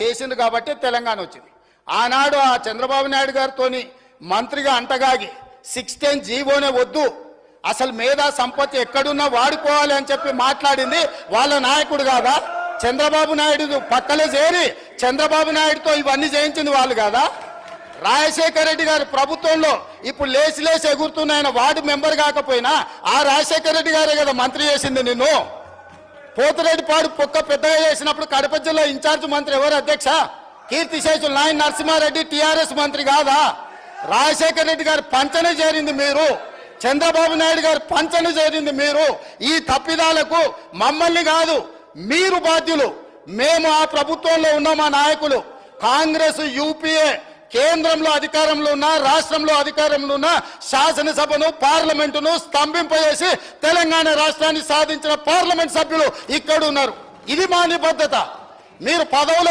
చేసింది కాబట్టి తెలంగాణ వచ్చింది. ఆనాడు ఆ చంద్రబాబు నాయుడు గారితో మంత్రిగా అంటగాగి 610 జీవోనే వద్దు, అసలు మేధా సంపత్తి ఎక్కడున్నా వాడుకోవాలి అని చెప్పి మాట్లాడింది వాళ్ళ నాయకుడు కాదా? చంద్రబాబు నాయుడు పక్కలే చేరి చంద్రబాబు నాయుడుతో ఇవన్నీ చేయించింది వాళ్ళు కాదా? రాజశేఖర రెడ్డి గారి ప్రభుత్వంలో ఇప్పుడు లేచి ఎగురుతున్న ఆయన వార్డు మెంబర్ కాకపోయినా ఆ రాజశేఖర రెడ్డి గారే కదా మంత్రి చేసింది నిన్ను. పోతిరెడ్డిపాడు పొక్క పెద్దగా చేసినప్పుడు కడప జిల్లా ఇన్ఛార్జ్ మంత్రి ఎవరు అధ్యక్ష? కీర్తిశేషులు నాయన నరసింహారెడ్డి టీఆర్ఎస్ మంత్రి కాదా? రాజశేఖర రెడ్డి గారి పంచన చేరింది మీరు, చంద్రబాబు నాయుడు గారి పంచన చేరింది మీరు. ఈ తప్పిదాలకు మమ్మల్ని కాదు మీరు బాధ్యులు. మేము ఆ ప్రభుత్వంలో ఉన్న మా నాయకులు కాంగ్రెస్ యూపీఏ కేంద్రంలో అధికారంలో ఉన్న రాష్ట్రంలో అధికారంలో ఉన్న శాసనసభను పార్లమెంటును స్తంభింపజేసి తెలంగాణ రాష్ట్రాన్ని సాధించిన పార్లమెంట్ సభ్యులు ఇక్కడ ఉన్నారు. ఇది మా నిబద్ధత. మీరు పదవులు